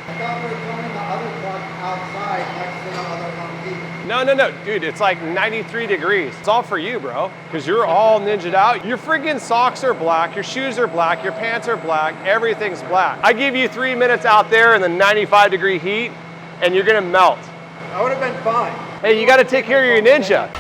I thought we were filming the other truck outside next to the other Humvee. No, dude, it's like 93 degrees. It's all for you, bro, because you're all ninja'd out. Your freaking socks are black, your shoes are black, your pants are black, everything's black. I give you 3 minutes out there in the 95-degree heat, and you're gonna melt. I would have been fine. Hey, you gotta take care of your ninja.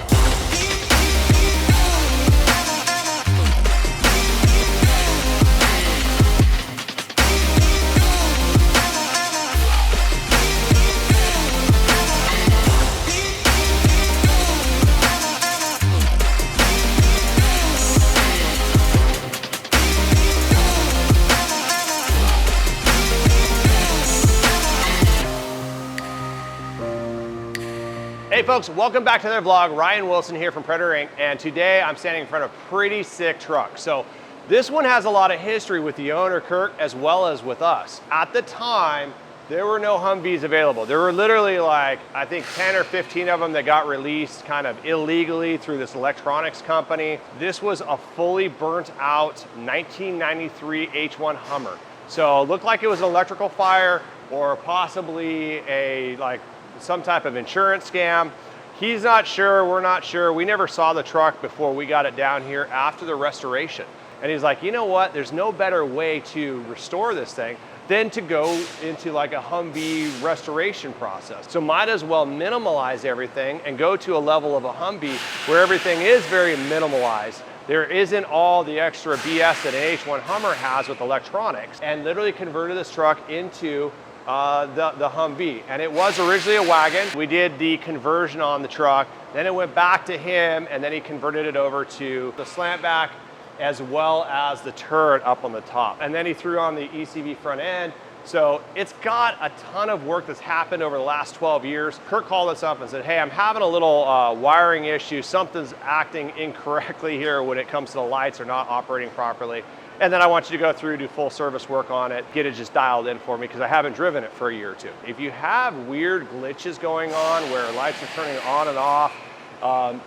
Hey folks, welcome back to another vlog. Ryan Wilson here from Predator Inc. And today I'm standing in front of a pretty sick truck. So this one has a lot of history with the owner, Kirk, as well as with us. At the time, there were no Humvees available. There were literally like, I think 10 or 15 of them that got released kind of illegally through this electronics company. This was a fully burnt out 1993 H1 Hummer. So it looked like it was an electrical fire or possibly some type of insurance scam. He's not sure, we're not sure. We never saw the truck before we got it down here after the restoration. And he's like, you know what? There's no better way to restore this thing than to go into like a Humvee restoration process. So might as well minimalize everything and go to a level of a Humvee where everything is very minimalized. There isn't all the extra BS that an H1 Hummer has with electronics, and literally converted this truck into the Humvee. And it was originally a wagon. We did the conversion on the truck, then it went back to him, and then he converted it over to the slant back as well as the turret up on the top. And then he threw on the ECV front end. So it's got a ton of work that's happened over the last 12 years. Kirk called us up and said, hey, I'm having a little wiring issue. Something's acting incorrectly here when it comes to the lights are not operating properly. And then I want you to go through, do full service work on it, get it just dialed in for me because I haven't driven it for a year or two. If you have weird glitches going on where lights are turning on and off,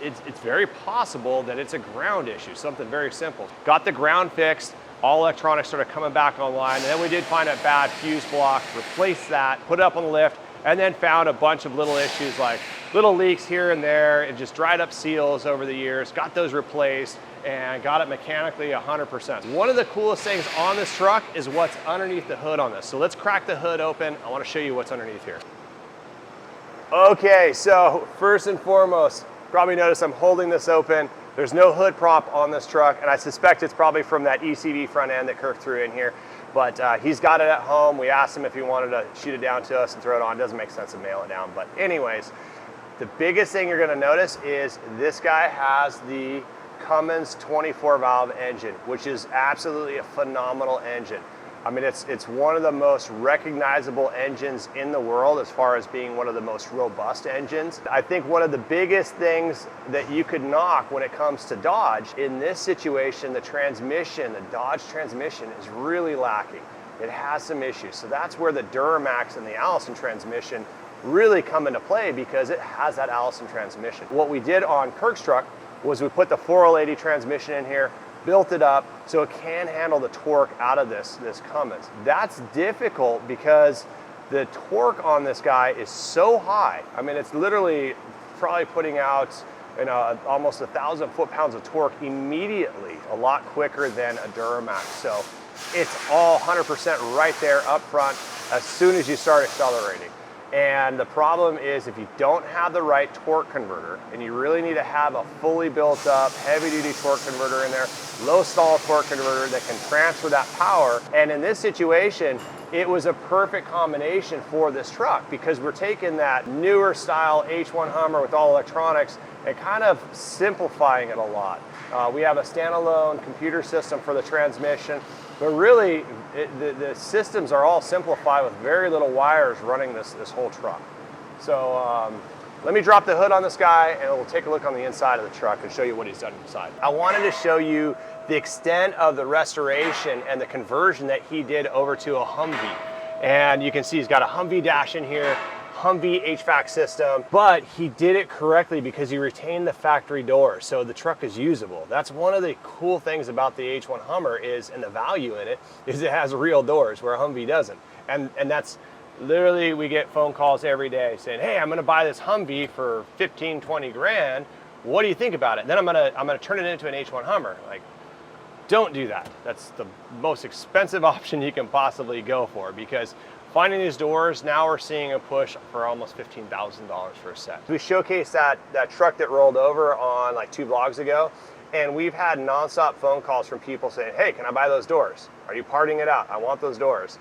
it's very possible that it's a ground issue, something very simple. Got the ground fixed, all electronics started coming back online, and then we did find a bad fuse block, replaced that, put it up on the lift, and then found a bunch of little issues like little leaks here and there, and just dried up seals over the years, got those replaced, and got it mechanically 100%. One of the coolest things on this truck is what's underneath the hood on this. So let's crack the hood open. I want to show you what's underneath here. Okay, so first and foremost, probably notice I'm holding this open. There's no hood prop on this truck, and I suspect it's probably from that ECV front end that Kirk threw in here. But he's got it at home. We asked him if he wanted to shoot it down to us and throw it on. It doesn't make sense to mail it down. But anyways, the biggest thing you're gonna notice is this guy has the Cummins 24 valve engine, which is absolutely a phenomenal engine. I mean, it's one of the most recognizable engines in the world as far as being one of the most robust engines. I think one of the biggest things that you could knock when it comes to Dodge, in this situation, the transmission, the Dodge transmission is really lacking. It has some issues. So that's where the Duramax and the Allison transmission really come into play because it has that Allison transmission. What we did on Kirk's truck was we put the 4L80 transmission in here, built it up so it can handle the torque out of this Cummins. That's difficult because the torque on this guy is so high. I mean, it's literally probably putting out almost 1,000 foot-pounds of torque immediately, a lot quicker than a Duramax. So it's all 100% right there up front as soon as you start accelerating. And the problem is if you don't have the right torque converter, and you really need to have a fully built up heavy duty torque converter in there, low stall torque converter that can transfer that power. And in this situation, it was a perfect combination for this truck because we're taking that newer style H1 Hummer with all electronics and kind of simplifying it a lot. We have a standalone computer system for the transmission, but really the systems are all simplified with very little wires running this whole truck. So let me drop the hood on this guy and we'll take a look on the inside of the truck and show you what he's done inside. I wanted to show you the extent of the restoration and the conversion that he did over to a Humvee. And you can see he's got a Humvee dash in here, Humvee HVAC system, but he did it correctly because he retained the factory doors, so the truck is usable. That's one of the cool things about the H1 Hummer is, and the value in it, is it has real doors where a Humvee doesn't. And that's Literally, we get phone calls every day saying, hey, I'm gonna buy this Humvee for 15, 20 grand. What do you think about it? Then I'm gonna turn it into an H1 Hummer. Like, don't do that. That's the most expensive option you can possibly go for, because finding these doors, now we're seeing a push for almost $15,000 for a set. We showcased that truck that rolled over on like 2 vlogs ago, and we've had nonstop phone calls from people saying, hey, can I buy those doors? Are you parting it out? I want those doors.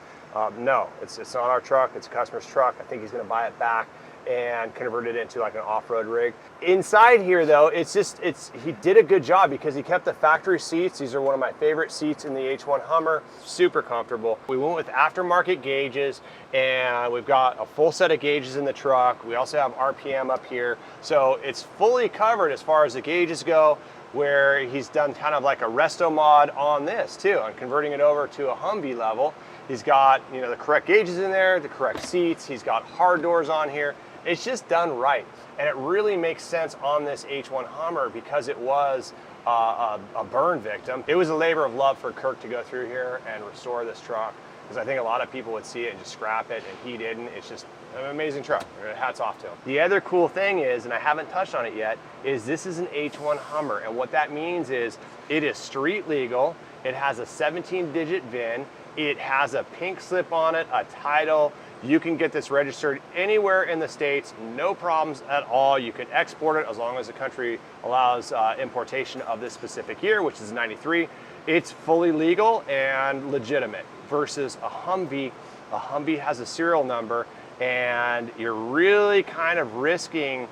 No, it's not our truck, it's a customer's truck. I think he's gonna buy it back and convert it into like an off-road rig. Inside here though, he did a good job because he kept the factory seats. These are one of my favorite seats in the H1 Hummer, super comfortable. We went with aftermarket gauges, and we've got a full set of gauges in the truck. We also have RPM up here. So it's fully covered as far as the gauges go, where he's done kind of like a resto mod on this too, on converting it over to a Humvee level. He's got, you know, the correct gauges in there, the correct seats. He's got hard doors on here. It's just done right. And it really makes sense on this H1 Hummer because it was a burn victim. It was a labor of love for Kirk to go through here and restore this truck, because I think a lot of people would see it and just scrap it, and he didn't. It's just an amazing truck. Hats off to him. The other cool thing is, and I haven't touched on it yet, is this is an H1 Hummer. And what that means is it is street legal. It has a 17-digit VIN. It has a pink slip on it, a title. You can get this registered anywhere in the States, no problems at all. You can export it as long as the country allows importation of this specific year, which is 93. It's fully legal and legitimate versus a Humvee. A Humvee has a serial number, and you're really kind of risking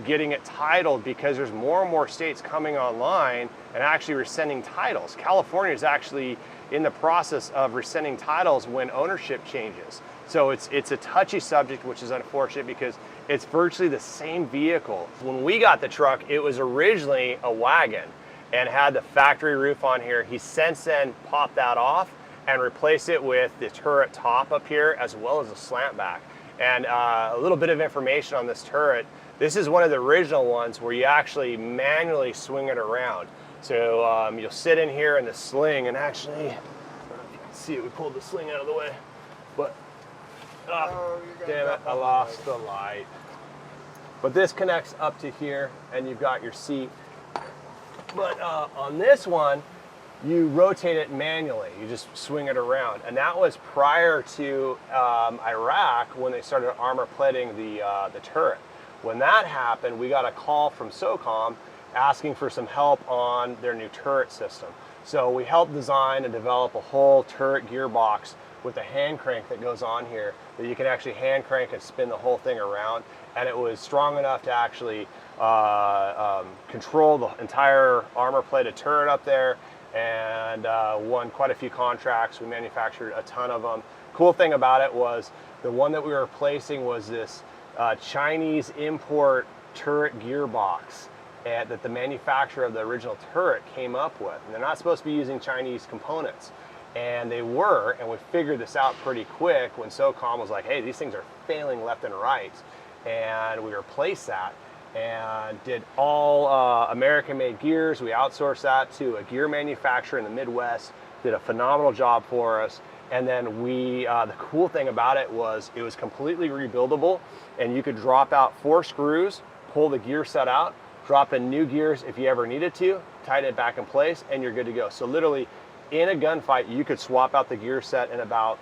getting it titled, because there's more and more states coming online and actually rescinding titles. California is actually in the process of rescinding titles when ownership changes. So it's a touchy subject, which is unfortunate because it's virtually the same vehicle. When we got the truck, it was originally a wagon and had the factory roof on here. He since then popped that off and replaced it with the turret top up here, as well as a slant back. And a little bit of information on this turret. This is one of the original ones where you actually manually swing it around. So you'll sit in here in the sling, and actually, I don't know if you can see it, we pulled the sling out of the way, but damn it, I lost the light. But this connects up to here, and you've got your seat. But on this one, you rotate it manually. You just swing it around. And that was prior to Iraq, when they started armor plating the turret. When that happened, we got a call from SOCOM asking for some help on their new turret system. So we helped design and develop a whole turret gearbox with a hand crank that goes on here that you can actually hand crank and spin the whole thing around. And it was strong enough to actually control the entire armor plated turret up there, and won quite a few contracts. We manufactured a ton of them. Cool thing about it was the one that we were replacing was this Chinese import turret gearbox that the manufacturer of the original turret came up with. And they're not supposed to be using Chinese components. And they were, and we figured this out pretty quick when SOCOM was like, hey, these things are failing left and right. And we replaced that and did all American-made gears. We outsourced that to a gear manufacturer in the Midwest, did a phenomenal job for us. And then we, the cool thing about it was completely rebuildable, and you could drop out 4 screws, pull the gear set out, drop in new gears if you ever needed to, tighten it back in place, and you're good to go. So literally, in a gunfight, you could swap out the gear set in about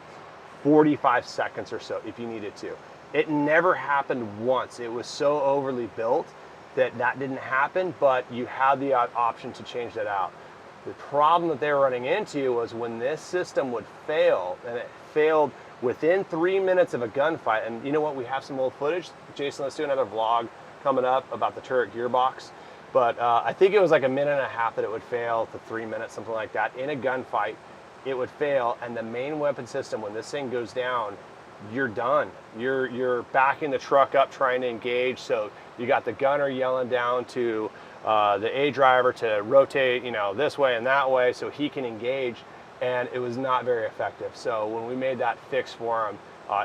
45 seconds or so if you needed to. It never happened once. It was so overly built that didn't happen, but you had the option to change that out. The problem that they were running into was when this system would fail, and it failed within 3 minutes of a gunfight. And you know what? We have some old footage. Jason, let's do another vlog coming up about the turret gearbox. But I think it was like 1.5 minutes that it would fail to 3 minutes, something like that. In a gunfight, it would fail, and the main weapon system, when this thing goes down, you're done. You're backing the truck up trying to engage. So you got the gunner yelling down to the A driver to rotate, you know, this way and that way so he can engage, and it was not very effective. So when we made that fix for him,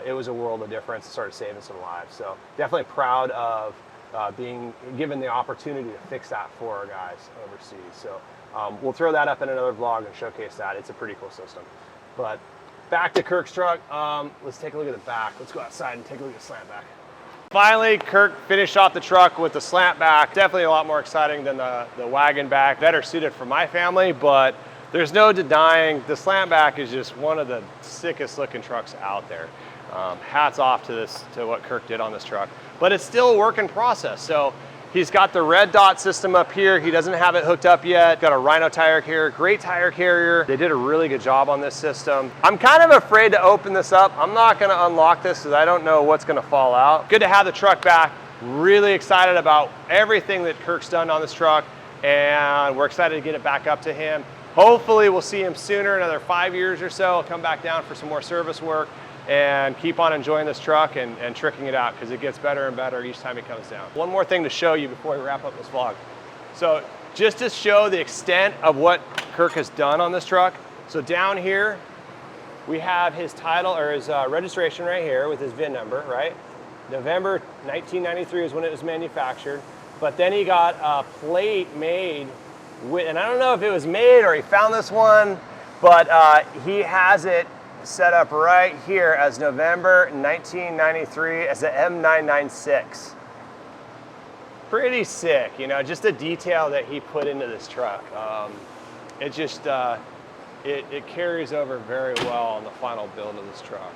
it was a world of difference. It started saving some lives. So definitely proud of being given the opportunity to fix that for our guys overseas. So we'll throw that up in another vlog and showcase that. It's a pretty cool system. But Back to Kirk's truck. Let's take a look at the back. Let's go outside and take a look at the slant back. Finally, Kirk finished off the truck with the slant back. Definitely a lot more exciting than the wagon back. Better suited for my family, but there's no denying the slant back is just one of the sickest looking trucks out there. Hats off to what Kirk did on this truck. But it's still a work in process. So he's got the red dot system up here. He doesn't have it hooked up yet. Got a Rhino tire carrier, great tire carrier. They did a really good job on this system. I'm kind of afraid to open this up. I'm not gonna unlock this because I don't know what's gonna fall out. Good to have the truck back. Really excited about everything that Kirk's done on this truck, and we're excited to get it back up to him. Hopefully we'll see him sooner, another 5 years or so. I'll come back down for some more service work and keep on enjoying this truck and tricking it out because it gets better and better each time he comes down. One more thing to show you before we wrap up this vlog. So just to show the extent of what Kirk has done on this truck. So down here, we have his title or his registration right here with his VIN number, right? November 1993 is when it was manufactured. But then he got a plate made with, and I don't know if it was made or he found this one, but he has it set up right here as November 1993 as an M996. Pretty sick, you know, just the detail that he put into this truck. It just, it carries over very well on the final build of this truck.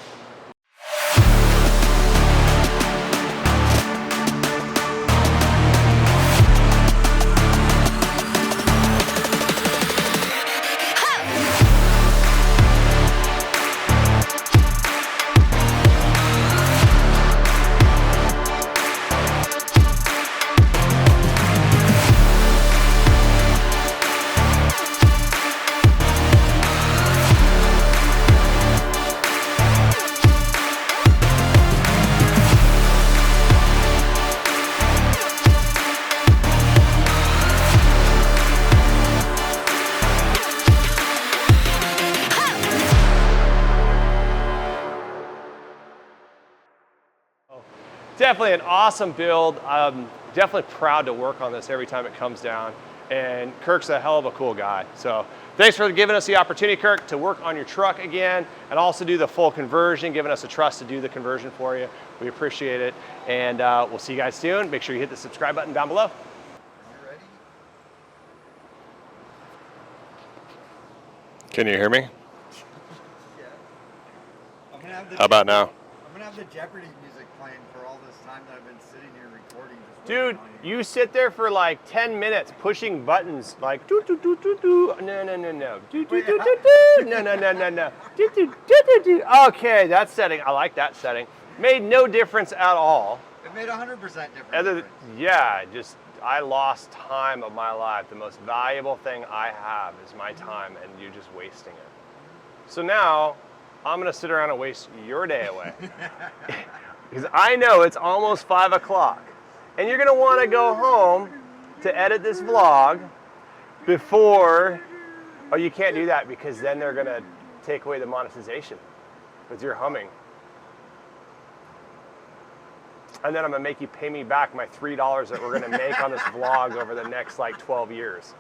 Definitely an awesome build. Definitely proud to work on this every time it comes down. And Kirk's a hell of a cool guy. So thanks for giving us the opportunity, Kirk, to work on your truck again and also do the full conversion, giving us a trust to do the conversion for you. We appreciate it. And we'll see you guys soon. Make sure you hit the subscribe button down below. You ready? Can you hear me? Yeah. I'm gonna have the How about now? I'm gonna have the Jeopardy music playing for all this time that I've been sitting here recording. Just Dude, waiting on you. you sit there for like 10 minutes pushing buttons like do do do do do no no no no do do do do do no no no no no do do do do do. Okay, that setting, I like that setting. Made no difference at all. It made 100% difference. Yeah, just I lost time of my life. The most valuable thing I have is my time, and you're just wasting it. So now I'm gonna sit around and waste your day away. Because I know it's almost 5 o'clock and you're gonna wanna go home to edit this vlog before, oh, you can't do that because then they're gonna take away the monetization with your humming. And then I'm gonna make you pay me back my $3 that we're gonna make on this vlog over the next like 12 years.